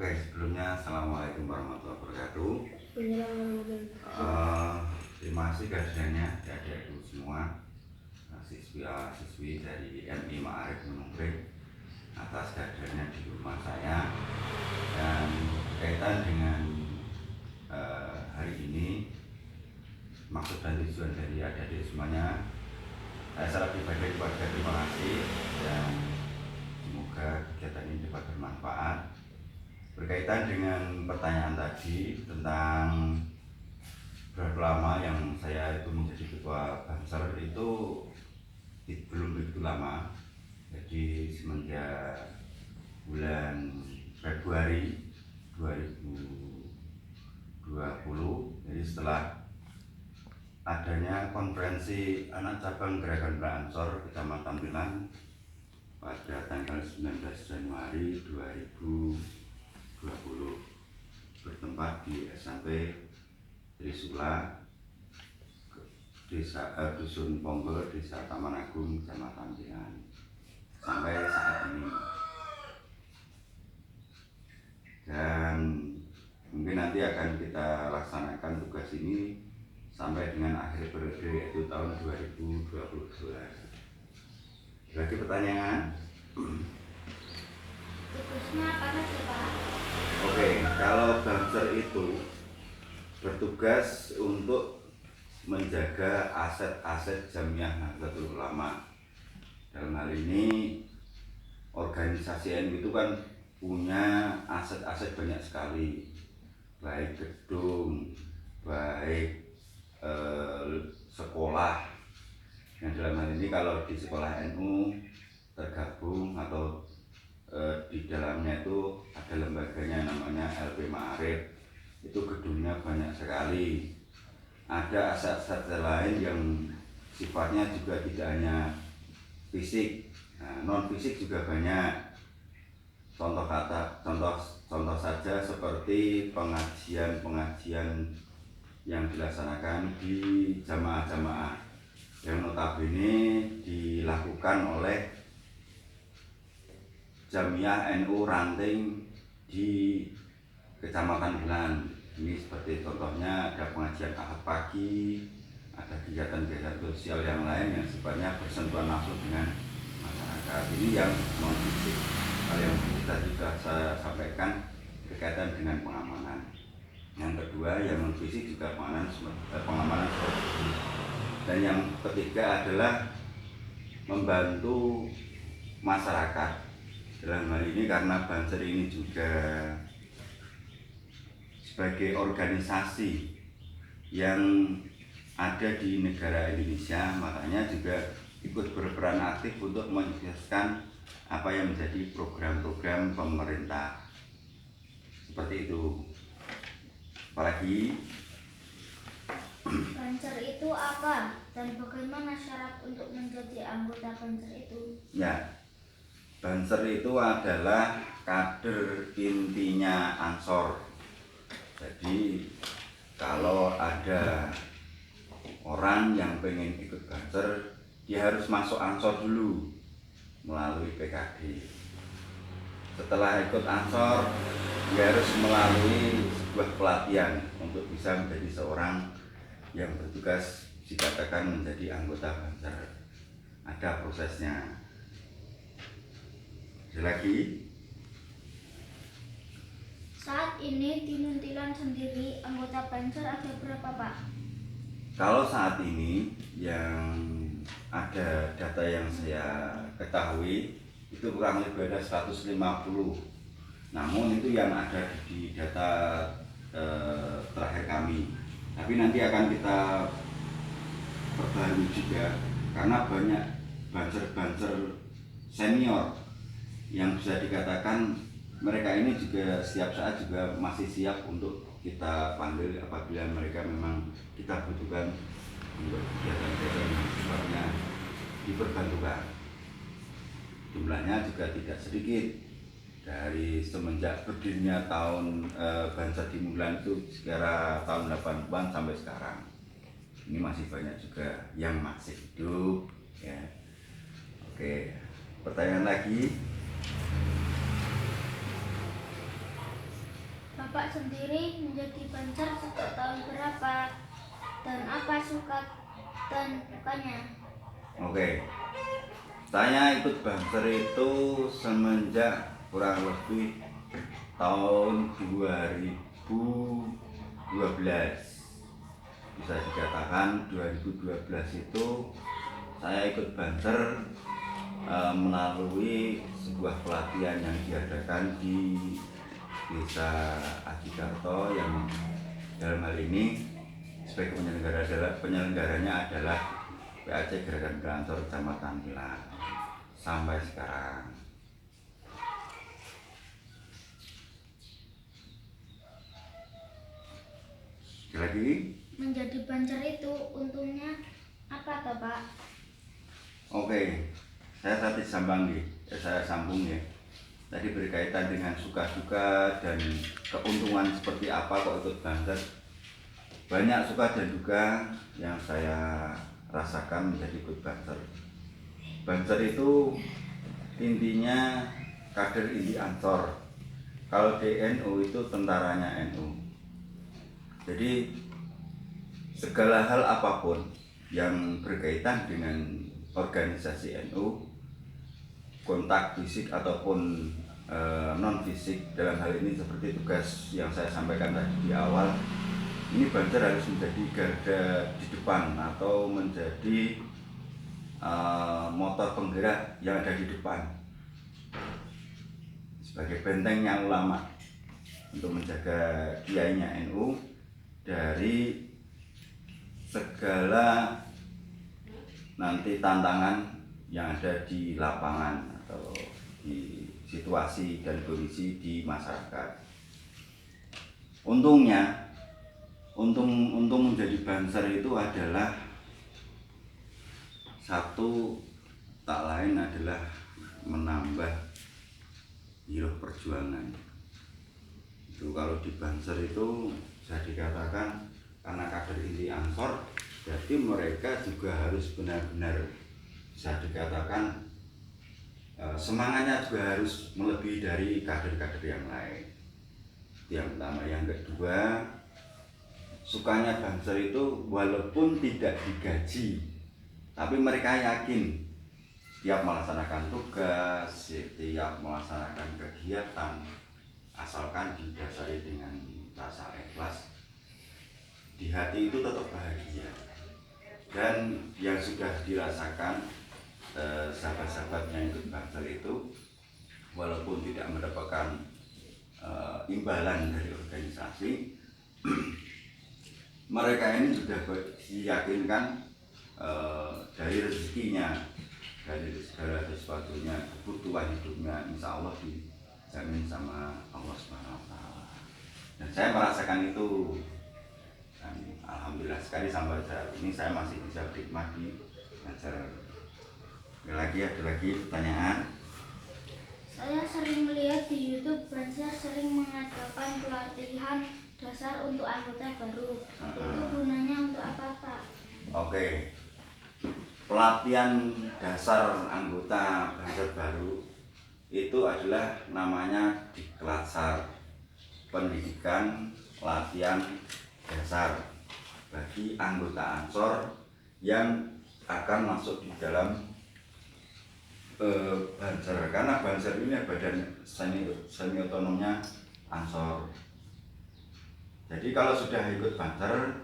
Oke, sebelumnya Assalamualaikum warahmatullahi wabarakatuh. Terima kasih kehadirannya adik-adikku semua, siswa-siswi dari MI Ma'arif Menungkring atas kehadirannya di rumah saya. Dan berkaitan dengan hari ini, maksud dan tujuan dari adik-adik semuanya, saya secara pribadi keluarga terima kasih dan semoga kegiatan ini dapat bermanfaat. Berkaitan dengan pertanyaan tadi tentang berapa lama yang saya itu menjadi ketua Banser, itu belum begitu lama. Jadi semenjak bulan Februari 2020, jadi setelah adanya konferensi anak cabang Gerakan Ansor Kecamatan Pilan pada tanggal 19 Januari 2020 bertempat di SMP Trisula, Desa Dusun Ponggo, Desa Taman Agung, Kecamatan Pilan sampai saat ini. Dan mungkin nanti akan kita laksanakan tugas ini sampai dengan akhir periode, yaitu tahun 2022. Lagi pertanyaan? Tugasnya apa saja, Pak? Oke, kalau Banser itu bertugas untuk menjaga aset-aset Jamiah Nahdlatul Ulama. Dalam hal ini organisasi NU itu kan punya aset-aset banyak sekali, baik gedung, baik sekolah. Yang dalam hal ini kalau di sekolah NU tergabung atau di dalamnya itu ada lembaganya namanya LP Ma'arif, itu gedungnya banyak sekali. Ada aset-aset lain yang sifatnya juga tidak hanya fisik, non fisik juga banyak. Contoh saja seperti pengajian yang dilaksanakan di jamaah-jamaah yang notabene dilakukan oleh Jamiah NU Ranting di Kecamatan Pilan. Ini seperti contohnya ada pengajian Ahad pagi, ada kegiatan-kegiatan sosial yang lain yang sifatnya bersentuhan langsung dengan masyarakat. Ini yang non fisik. Hal yang tadi sudah saya sampaikan berkaitan dengan pengamanan. Yang kedua yang non fisik juga pengamanan seperti ini. Dan yang ketiga adalah membantu masyarakat. Dalam hal ini karena Banser ini juga sebagai organisasi yang ada di negara Indonesia, makanya juga ikut berperan aktif untuk menyukseskan apa yang menjadi program-program pemerintah. Seperti itu. Apalagi Banser itu apa dan bagaimana syarat untuk menjadi anggota Banser itu? ya, Banser itu adalah kader intinya Ansor. Jadi kalau ada orang yang pengen ikut Banser, dia harus masuk Ansor dulu melalui PKD. Setelah ikut Ansor, dia harus melalui sebuah pelatihan untuk bisa menjadi seorang yang bertugas dikatakan menjadi anggota Banser. Ada prosesnya. Lagi, Saat ini di Muntilan sendiri anggota Banser ada berapa, Pak? kalau saat ini yang ada data yang saya ketahui itu kurang lebih ada 150. Namun itu yang ada di data terakhir kami. Tapi nanti akan kita perbarui juga karena banyak Banser-Banser senior yang bisa dikatakan mereka ini juga setiap saat juga masih siap untuk kita panggil apabila mereka memang kita butuhkan untuk kegiatan-kegiatan yang sifatnya diperbantukan. Jumlahnya juga tidak sedikit. Dari semenjak berdirinya tahun Banser di Mulan itu sekira tahun 80-an sampai sekarang. Ini masih banyak juga yang masih hidup ya. Oke, pertanyaan lagi. Bapak sendiri menjadi Banser sejak tahun berapa? Dan apa suka dan dukanya? Oke, saya ikut Banser itu semenjak kurang lebih tahun 2012. Bisa dikatakan 2012 itu saya ikut Banser melalui sebuah pelatihan yang diadakan di Desa Adikarto, yang dalam hal ini sebagai penyelenggaranya adalah PAC Gerakan Belansor Kecamatan Pilar sampai sekarang. Lagi Menjadi Banser itu untungnya apa toh, Pak? oke, saya tadi saya sambung ya. Tadi berkaitan dengan suka-duka dan keuntungan seperti apa kok ikut Banser. Banyak suka dan duka yang saya rasakan menjadi ikut Banser. Banser itu intinya kader inti Ansor. Kalau di NU itu tentaranya NU. Jadi segala hal apapun yang berkaitan dengan organisasi NU, kontak fisik ataupun non fisik, dalam hal ini seperti tugas yang saya sampaikan tadi di awal, ini Banser harus menjadi garda di depan atau menjadi motor penggerak yang ada di depan sebagai bentengnya ulama untuk menjaga kiainya NU dari segala nanti tantangan yang ada di lapangan atau di situasi dan kondisi di masyarakat. Untungnya, untung menjadi Banser itu adalah satu, tak lain adalah menambah hirup perjuangan. Itu kalau di Banser itu bisa dikatakan karena kader inti Ansor, jadi mereka juga harus benar-benar bisa dikatakan semangatnya juga harus melebihi dari kader-kader yang lain. Yang pertama. Yang kedua, sukanya Banser itu walaupun tidak digaji, tapi mereka yakin setiap melaksanakan tugas, setiap melaksanakan kegiatan, asalkan didasari dengan rasa ikhlas, di hati itu tetap bahagia. Dan yang sudah dirasakan sahabat-sahabatnya ikut Banser itu, walaupun tidak mendapatkan imbalan dari organisasi, mereka ini sudah diyakinkan dari rezekinya, dari segala sesuatunya, kebutuhan hidupnya insya Allah dijamin sama Allah SWT. Dan saya merasakan itu, dan alhamdulillah sekali sampai saat ini saya masih bisa menikmati Banser. Ada lagi pertanyaan? Saya sering melihat di YouTube Banser sering mengadakan pelatihan dasar untuk anggota baru. Itu gunanya untuk apa, Pak? Oke. Pelatihan dasar anggota Banser baru itu adalah namanya Diklasar, pendidikan latihan dasar bagi anggota Ansor yang akan masuk di dalam Banser, karena Banser ini badan semi otonomnya Ansor. Jadi kalau sudah ikut Banser,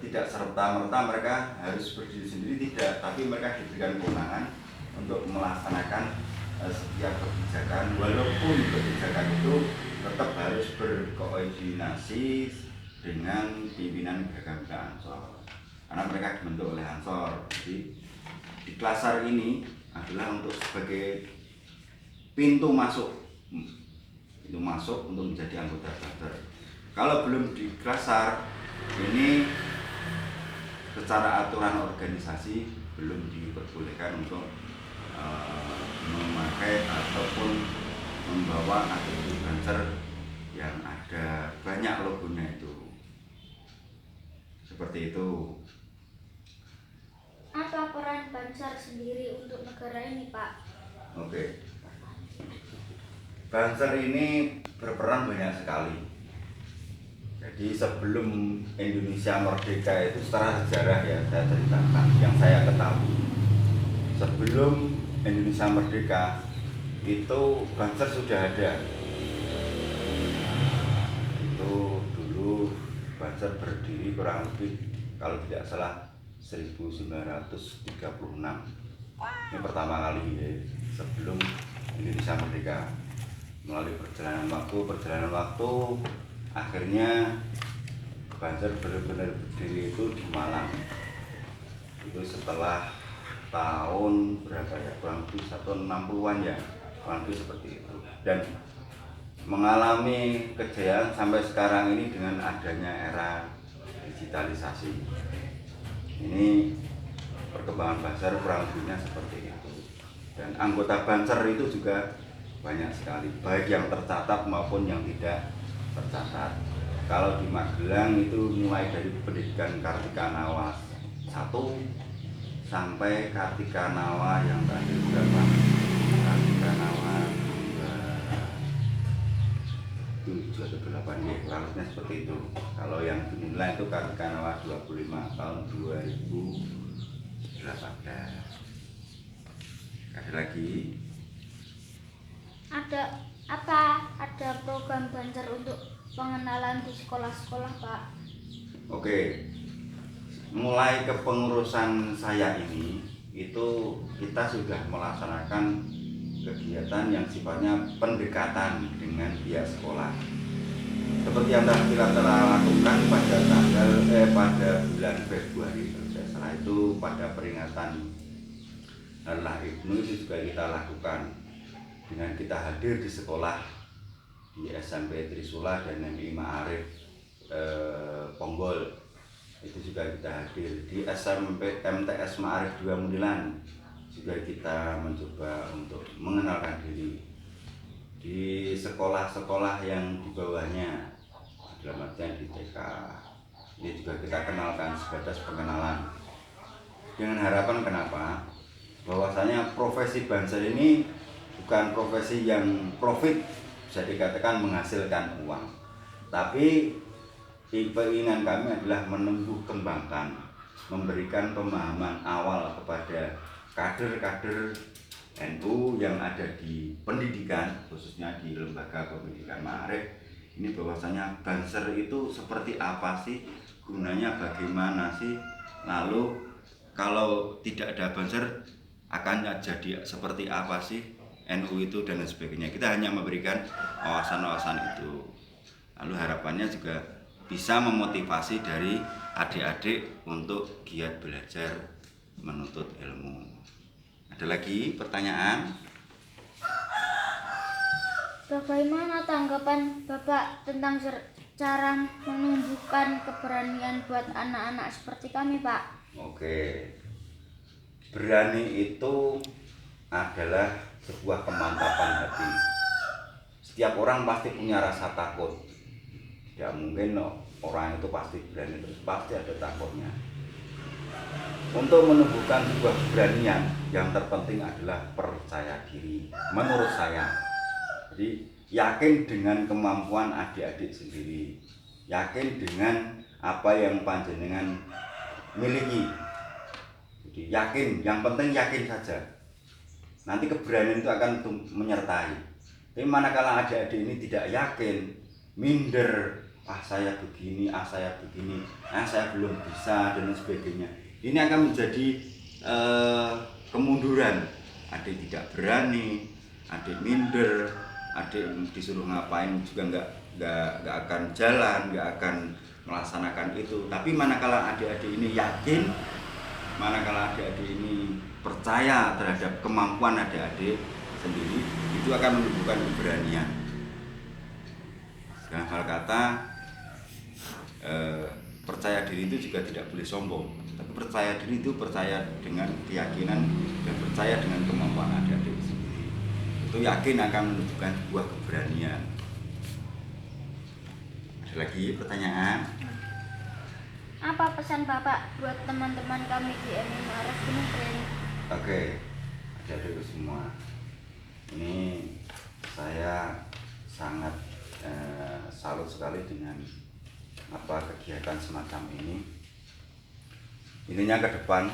tidak serta-merta mereka harus berdiri sendiri, tidak, tapi mereka diberikan kewenangan untuk melaksanakan setiap kebijakan, walaupun kebijakan itu tetap harus berkoordinasi dengan pimpinan Gerakan Ansor, karena mereka dibentuk oleh Ansor. Jadi di Diklasar ini adalah untuk sebagai pintu masuk untuk menjadi anggota Banser. Kalau belum di Diklasar ini, secara aturan organisasi belum diperbolehkan untuk memakai ataupun membawa atribut Banser yang ada banyak logonya itu. Seperti itu. Apa peran Banser sendiri untuk negara ini, Pak? Oke. Banser ini berperan banyak sekali. Jadi sebelum Indonesia merdeka itu secara sejarah ya saya ceritakan yang saya ketahui. Sebelum Indonesia merdeka itu Banser sudah ada. Itu dulu Banser berdiri kurang lebih kalau tidak salah 1936. Ini pertama kali ya, sebelum Indonesia merdeka. Melalui perjalanan waktu akhirnya Banser benar-benar berdiri itu di Malang. Itu setelah tahun berapa ya, kurang lebih tahun 60-an ya, kurang lebih seperti itu. Dan mengalami kejayaan sampai sekarang ini dengan adanya era digitalisasi. Ini perkembangan Banser kurang lebihnya seperti itu. Dan anggota Banser itu juga banyak sekali, baik yang tercatat maupun yang tidak tercatat. Kalau di Magelang itu mulai dari pendidikan Kartikanawa 1 sampai Kartikanawa yang terakhir berapa? Kartikanawa 7 atau 8 ya, kurang lebihnya seperti itu. Kalau yang dimulai itu Kartikanawa 25 tahun 2018. Ada lagi? Ada program Banser untuk pengenalan di sekolah-sekolah, Pak? Oke, mulai kepengurusan saya ini itu kita sudah melaksanakan kegiatan yang sifatnya pendekatan dengan pihak sekolah. Seperti yang kita telah lakukan pada bulan Februari, setelah itu pada peringatan Hari Ibnu itu juga kita lakukan dengan kita hadir di sekolah di SMP Trisula dan MI Ma'arif Ponggol. Itu juga kita hadir di SMP MTS Ma'arif 2 Munilan, juga kita mencoba untuk mengenalkan diri di sekolah-sekolah yang di bawahnya, dalam artian di TK. Ini juga kita kenalkan sebatas pengenalan dengan harapan kenapa? Bahwasanya profesi Banser ini bukan profesi yang profit, bisa dikatakan menghasilkan uang, tapi keinginan kami adalah menumbuh kembangkan, memberikan pemahaman awal kepada kader-kader NU yang ada di pendidikan, khususnya di lembaga pendidikan Ma'arif ini, bahwasanya Banser itu seperti apa sih, gunanya bagaimana sih, lalu kalau tidak ada Banser akan jadi seperti apa sih NU itu dan lain sebagainya. Kita hanya memberikan wawasan-wawasan itu. Lalu harapannya juga bisa memotivasi dari adik-adik untuk giat belajar menuntut ilmu. Ada lagi pertanyaan? Bagaimana tanggapan Bapak tentang cara menumbuhkan keberanian buat anak-anak seperti kami, Pak? Oke, berani itu adalah sebuah kemantapan hati. Setiap orang pasti punya rasa takut. Ya mungkin orang itu pasti berani, terus pasti ada takutnya. Untuk menumbuhkan sebuah keberanian, yang terpenting adalah percaya diri menurut saya. Jadi yakin dengan kemampuan adik-adik sendiri, yakin dengan apa yang panjenengan miliki. Jadi yakin, yang penting yakin saja. Nanti keberanian itu akan menyertai. Tapi manakala adik-adik ini tidak yakin, minder, saya begini, saya begini, saya belum bisa dan sebagainya, ini akan menjadi kemunduran. Adik tidak berani, adik minder, adik disuruh ngapain juga nggak akan jalan, nggak akan melaksanakan itu. Tapi manakala adik-adik ini yakin, manakala adik-adik ini percaya terhadap kemampuan adik-adik sendiri, itu akan menumbuhkan keberanian. Dengan hal kata, percaya diri itu juga tidak boleh sombong, tapi percaya diri itu percaya dengan keyakinan dan percaya dengan kemampuan adik-adik sendiri. Itu yakin akan menunjukkan sebuah keberanian. Ada lagi pertanyaan? Apa pesan Bapak buat teman-teman kami di MI Ma'arif Gunung Preni? Oke, adik-adik semua, ini saya sangat salut sekali dengan kegiatan semacam ini. Intinya ke depan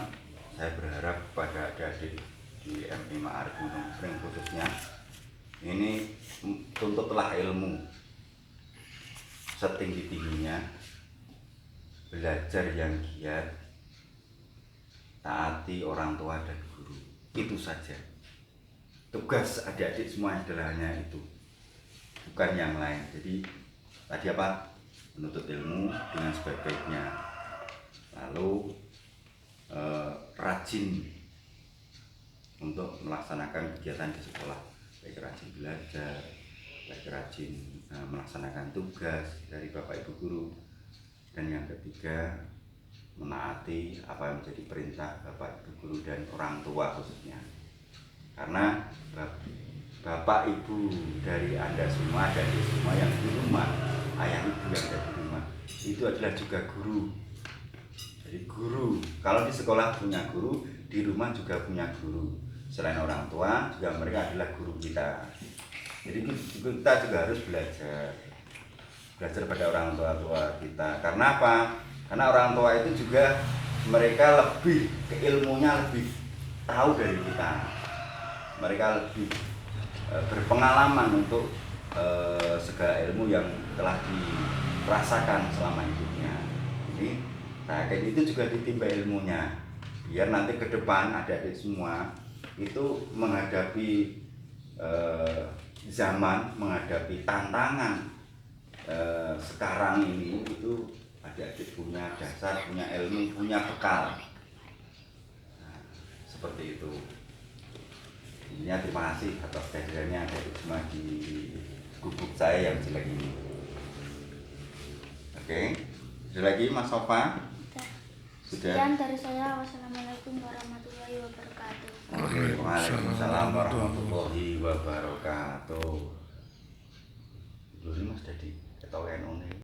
saya berharap kepada adik-adik di MI Ma'arif Gunung Pring khususnya, ini tuntutlah ilmu setinggi-tingginya, belajar yang giat, taati orang tua dan guru. Itu saja tugas adik-adik semua adalah hanya itu, bukan yang lain. Jadi tadi apa? Menuntut ilmu dengan sebaik-baiknya, lalu rajin untuk melaksanakan kegiatan di sekolah, baik rajin belajar, baik rajin melaksanakan tugas dari Bapak Ibu guru, dan yang ketiga menaati apa yang menjadi perintah Bapak Ibu guru dan orang tua khususnya. Karena Bapak Ibu dari Anda semua dan semua yang di rumah, ayah ibu yang ada di rumah, itu adalah juga guru. Jadi guru, kalau di sekolah punya guru, di rumah juga punya guru. Selain orang tua, juga mereka adalah guru kita. Jadi kita juga harus belajar pada orang tua kita. Karena apa? Karena orang tua itu juga mereka lebih keilmunya lebih tahu dari kita. Mereka lebih berpengalaman untuk segala ilmu yang telah dirasakan selama hidupnya. Jadi kayak itu juga ditimba ilmunya, biar nanti ke depan adik-adik semua itu menghadapi zaman, menghadapi tantangan sekarang ini, itu adik-adik punya dasar, punya ilmu, punya bekal. Nah, seperti itu. Intinya terima kasih atas kehadirannya adik-adik semua di gubuk saya yang jelek ini. Oke, ada lagi Mas Sofa? Sudah. Sekian dari saya. Wassalamualaikum warahmatullahi wabarakatuh. Waalaikumsalam warahmatullahi wabarakatuh. Dulu Mas Dadi ketahuan